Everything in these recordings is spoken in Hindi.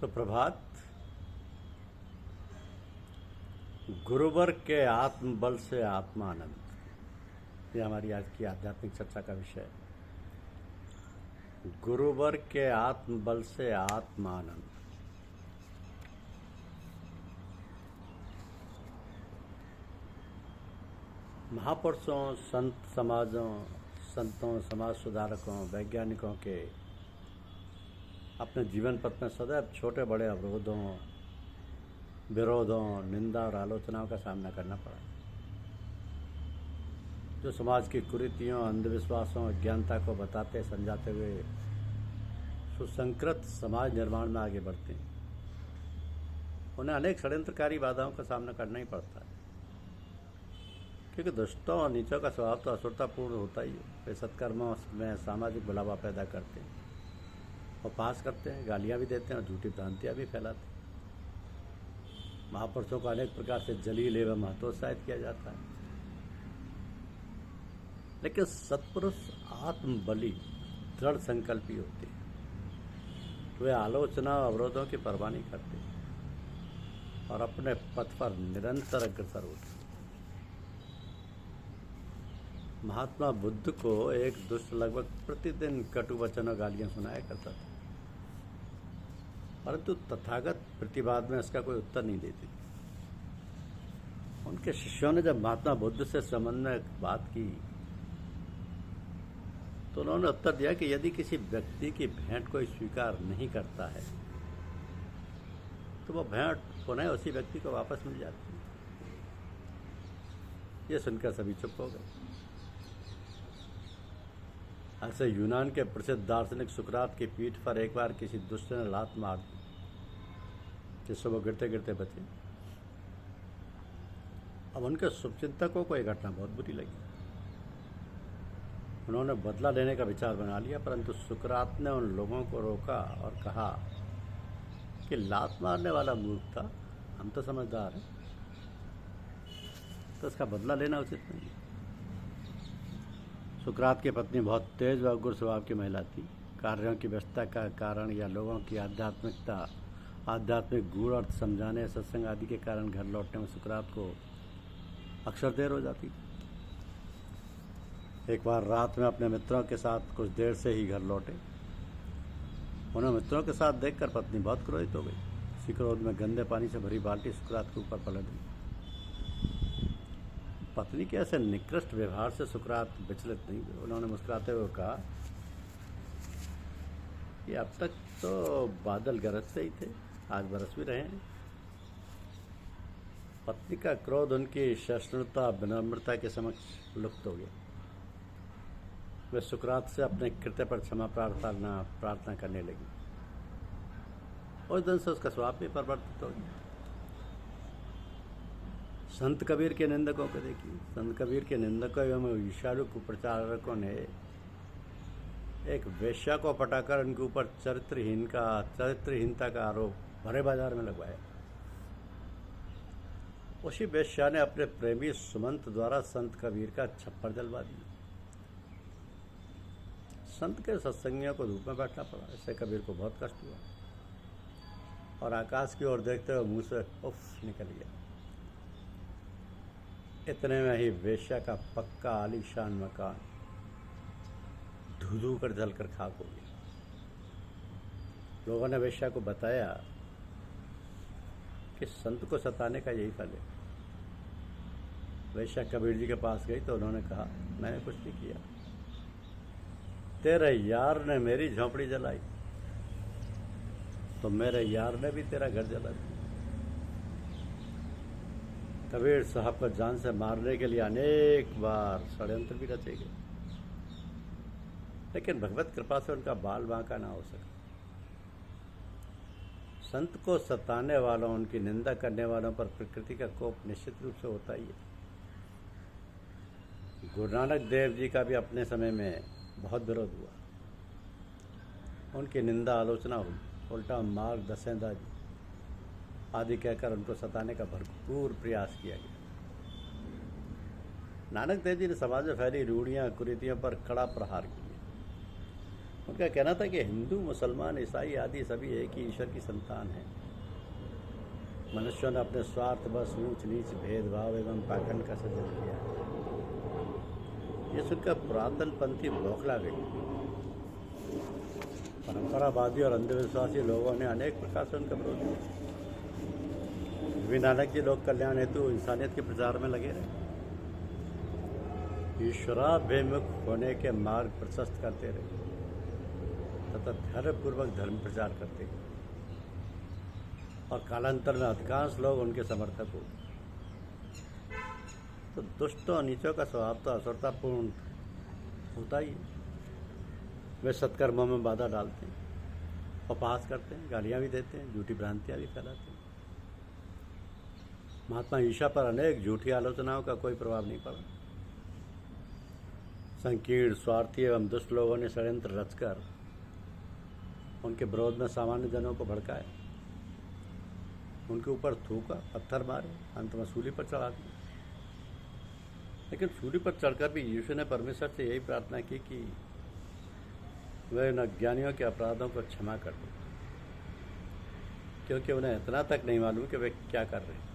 सुप्रभात। गुरुवर के आत्मबल से आत्मानंद, ये हमारी आज की आध्यात्मिक चर्चा का विषय है। गुरुवर के आत्मबल से आत्मानंद। महापुरुषों, संत समाजों, संतों, समाज सुधारकों, वैज्ञानिकों के अपने जीवन पथ में सदैव छोटे बड़े अवरोधों, विरोधों, निंदा और आलोचनाओं का सामना करना पड़ा, जो समाज की कुरीतियों, अंधविश्वासों, अज्ञानता को बताते समझाते हुए सुसंकृत समाज निर्माण में आगे बढ़ते हैं। उन्हें अनेक षड्यंत्रकारी बाधाओं का सामना करना ही पड़ता है, क्योंकि दुष्टों और नीचों का स्वभाव तो असुरतापूर्ण होता ही है। वे सत्कर्मों में सामाजिक बुलावा पैदा करते हैं, उपहास करते हैं, गालियाँ भी देते हैं और झूठी भ्रांतियाँ भी फैलाते हैं। महापुरुषों को अनेक प्रकार से जलील एवं महत्वोत्साहित किया जाता है, लेकिन सत्पुरुष आत्मबली दृढ़ संकल्पी होते हैं। वे आलोचना और अवरोधों की परवाह नहीं करते और अपने पथ पर निरंतर अग्रसर होते हैं। महात्मा बुद्ध को एक दुष्ट लगभग प्रतिदिन कटु वचन और गालियां सुनाया करता था, परंतु तथागत प्रतिवाद में इसका कोई उत्तर नहीं देती। उनके शिष्यों ने जब महात्मा बुद्ध से संबंध में बात की तो उन्होंने उत्तर दिया कि यदि किसी व्यक्ति की भेंट कोई स्वीकार नहीं करता है तो वह भेंट पुनः उसी व्यक्ति को वापस मिल जाती है। ये सुनकर सभी चुप हो गए। ऐसे यूनान के प्रसिद्ध दार्शनिक सुकरात की पीठ पर एक बार किसी दुष्ट ने लात मार दी, जिससे वो गिरते गिरते बचे। अब उनके शुभचिंतकों को यह घटना बहुत बुरी लगी। उन्होंने बदला लेने का विचार बना लिया, परंतु सुकरात ने उन लोगों को रोका और कहा कि लात मारने वाला मूर्ख था, हम तो समझदार हैं, तो इसका बदला लेना उचित नहीं है। सुकरात की पत्नी बहुत तेज व उग्र स्वभाव की महिला थी। कार्यों की व्यस्तता का कारण या लोगों की आध्यात्मिक गूढ़ अर्थ समझाने, सत्संग आदि के कारण घर लौटने में सुकरात को अक्सर देर हो जाती थी। एक बार रात में अपने मित्रों के साथ कुछ देर से ही घर लौटे। उन्हें मित्रों के साथ देखकर पत्नी बहुत क्रोधित हो गई। इसी क्रोध में गंदे पानी से भरी बाल्टी सुकरात के ऊपर पलट दी। पत्नी के ऐसे निकृष्ट व्यवहार से सुकरात विचलित नहीं हुए। उन्होंने मुस्कुराते हुए कहा कि अब तक तो बादल गरजते ही थे, आज बरस भी रहे हैं। पत्नी का क्रोध उनकी सहिष्णुता, विनम्रता के समक्ष लुप्त हो गया। वे सुकरात से अपने कृत्य पर क्षमा प्रार्थना करने लगी। उस दिन से उसका स्वभाव भी परिवर्तित हो गया। संत कबीर के निंदकों को देखिए। संत कबीर के निंदकों एवं ईशालु कुप्रचारकों ने एक वेश्या को पटाकर उनके ऊपर चरित्रहीनता का आरोप भरे बाजार में लगवाया। उसी वेश्या ने अपने प्रेमी सुमंत द्वारा संत कबीर का छप्पर जलवा दिया। संत के सत्संगियों को धूप में बैठना पड़ा। इससे कबीर को बहुत कष्ट हुआ और आकाश की ओर देखते हुए मुंह से उफ निकल गया। इतने में ही वेश्या का पक्का आलीशान मकान धू कर जलकर खाक हो गया। लोगों ने वेश्या को बताया कि संत को सताने का यही फल है। वेश्या कबीर जी के पास गई तो उन्होंने कहा, मैंने कुछ नहीं किया, तेरे यार ने मेरी झोंपड़ी जलाई तो मेरे यार ने भी तेरा घर जला दिया। कबीर साहब को जान से मारने के लिए अनेक बार षड्यंत्र भी रचे गए, लेकिन भगवत कृपा से उनका बाल बांका ना हो सका। संत को सताने वालों, उनकी निंदा करने वालों पर प्रकृति का कोप निश्चित रूप से होता ही है। गुरु नानक देव जी का भी अपने समय में बहुत विरोध हुआ। उनकी निंदा आलोचना हुई, उल्टा मार्ग दसेंदा जी आदि कहकर उनको सताने का भरपूर प्रयास किया गया। नानक देव जी ने समाज में फैली रूढ़ियाँ, कुरीतियों पर कड़ा प्रहार किए। उनका कहना था कि हिंदू, मुसलमान, ईसाई आदि सभी एक ही ईश्वर की संतान हैं। मनुष्यों ने अपने स्वार्थ बस ऊंच नीच, भेदभाव एवं पाखंड का सृजन किया है। ये सुनकर पुरातन पंथी बौखला गई। परंपरावादी और अंधविश्वासी लोगों ने अनेक प्रकार से उनका विरोध किया। नानक जी लोक कल्याण हेतु इंसानियत के प्रचार में लगे रहे। ईश्वराभिमुख होने के मार्ग प्रशस्त करते रहे तथा धैर्यपूर्वक धर्म प्रचार करते गए और कालांतर में अधिकांश लोग उनके समर्थक हो। तो दुष्टों और नीचों का स्वभाव तो असुरतापूर्ण होता ही है। वे सत्कर्मों में बाधा डालते हैं, उपहास करते हैं, गालियाँ भी देते हैं, झूठी भ्रांतियाँ भी फैलाते हैं। महात्मा ईशा पर अनेक झूठी आलोचनाओं का कोई प्रभाव नहीं पड़ा। संकीर्ण, स्वार्थी एवं दुष्ट लोगों ने षड्यंत्र रचकर उनके विरोध में सामान्य जनों को भड़काया, उनके ऊपर थूका, पत्थर मारे, अंत में सूली पर चढ़ा दिया। लेकिन सूली पर चढ़कर भी यीशु ने परमेश्वर से यही प्रार्थना की कि वे उन अज्ञानियों के अपराधों को क्षमा कर दें, क्योंकि उन्हें इतना तक नहीं मालूम कि वे क्या कर रहे हैं।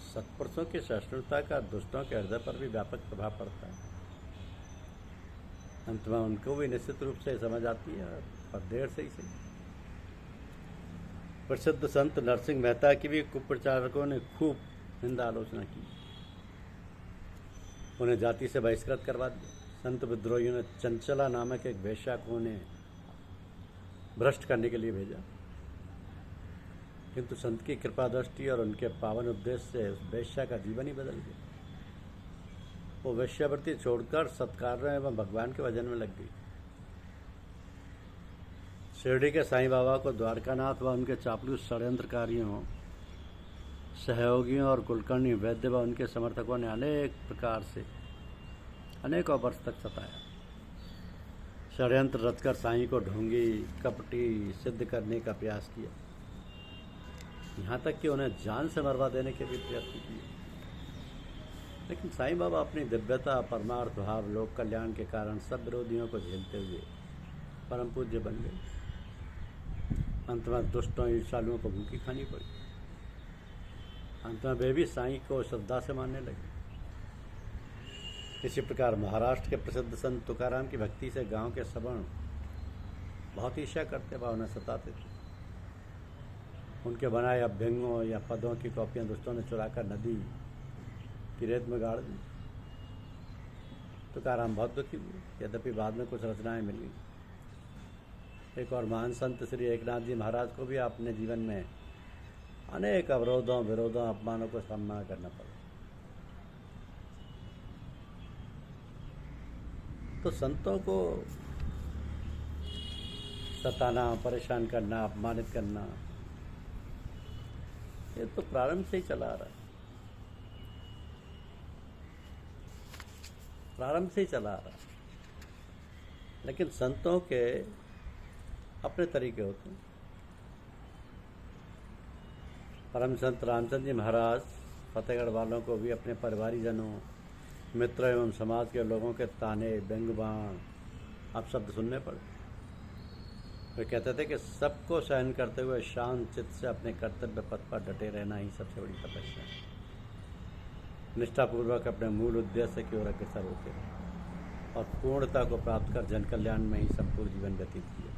सत्पुरुषों की सहिष्णुता का दुष्टों के हृदय पर भी व्यापक प्रभाव पड़ता है। अंत में उनको भी निश्चित रूप से समझ आती है, और देर से ही सही। प्रसिद्ध संत नरसिंह मेहता की भी कुप्रचारकों ने खूब निंदा आलोचना की। उन्हें जाति से बहिष्कृत करवा दिया। संत विद्रोहियों ने चंचला नामक एक वेश्या को उन्हें भ्रष्ट करने के लिए भेजा, किंतु संत की कृपा दृष्टि और उनके पावन उपदेश से उस वेश्या का जीवन ही बदल गया। वो वेश्यावृत्ति छोड़कर सत्कार्यों एवं भगवान के भजन में लग गई। शिरडी के साईं बाबा को द्वारकानाथ व उनके चापलूस षड्यंत्रकारियों, सहयोगियों और कुलकर्णी वैद्य व उनके समर्थकों ने अनेक प्रकार से अनेकों वर्ष तक सताया। षड्यंत्र रचकर साईं को ढोंगी, कपटी सिद्ध करने का प्रयास किया, यहाँ तक कि उन्हें जान से मरवा देने के भी प्रयत्न किए। लेकिन साईं बाबा अपनी दिव्यता, परमार्थ भाव, लोक कल्याण के कारण सब विरोधियों को झेलते हुए परम पूज्य बन गए। अंत में दुष्टों ईर्ष्यालुओं को भूखी खानी पड़ी। अंत में वे भी साईं को श्रद्धा से मानने लगे। इसी प्रकार महाराष्ट्र के प्रसिद्ध संत तुकाराम की भक्ति से गांव के सवर्ण बहुत ईर्ष्या करते व उन्हें सताते थे। उनके बनाए अभ्यंगों या पदों की कॉपियां दुष्टों ने चुराकर नदी की रेत में गाड़ दी। तुकाराम बहुत दुखी हुए, यद्यपि बाद में कुछ रचनाएं मिल गई। एक और महान संत श्री एकनाथ जी महाराज को भी अपने जीवन में अनेक अवरोधों, विरोधों, अपमानों को सामना करना पड़ा। तो संतों को सताना, परेशान करना, अपमानित करना, ये तो प्रारंभ से ही चला आ रहा है। प्रारंभ से ही चला आ रहा है। लेकिन संतों के अपने तरीके होते हैं। परम संत रामचंद्र जी महाराज फतेहगढ़ वालों को भी अपने परिवारीजनों, मित्र एवं समाज के लोगों के ताने, व्यंग्यबाण, अपशब्द सुनने पड़े। वे कहते थे कि सबको सहन करते हुए शांत चित्त से अपने कर्तव्य पथ पर डटे रहना ही सबसे बड़ी तपस्या है। निष्ठापूर्वक अपने मूल उद्देश्य की ओर अग्रसर होते रहे और पूर्णता को प्राप्त कर जन कल्याण में ही संपूर्ण जीवन व्यतीत किया।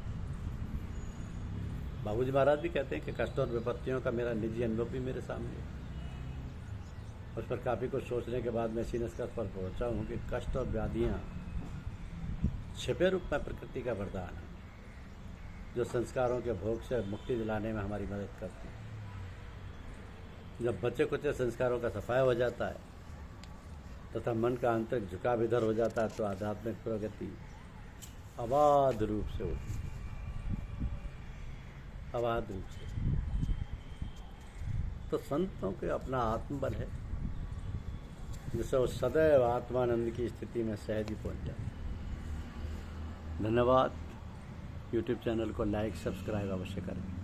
बाबूजी महाराज भी कहते हैं कि कष्ट और विपत्तियों का मेरा निजी अनुभव भी मेरे सामने है। उस पर काफ़ी कुछ सोचने के बाद मैं इसी निष्कर्ष पर पहुंचा हूँ कि कष्ट और व्याधियाँ छिपे रूप में प्रकृति का वरदान है, जो संस्कारों के भोग से मुक्ति दिलाने में हमारी मदद करती है। जब बच्चे कुचे संस्कारों का सफाया हो जाता है तथा मन का आंतरिक झुकाव इधर हो जाता है, तो आध्यात्मिक प्रगति अबाध रूप से होती है। अबाध रूप से। तो संतों के अपना आत्मबल है, जिससे वो सदैव आत्मानंद की स्थिति में सहज ही पहुँच जाते। धन्यवाद। यूट्यूब चैनल को लाइक, सब्सक्राइब अवश्य करें।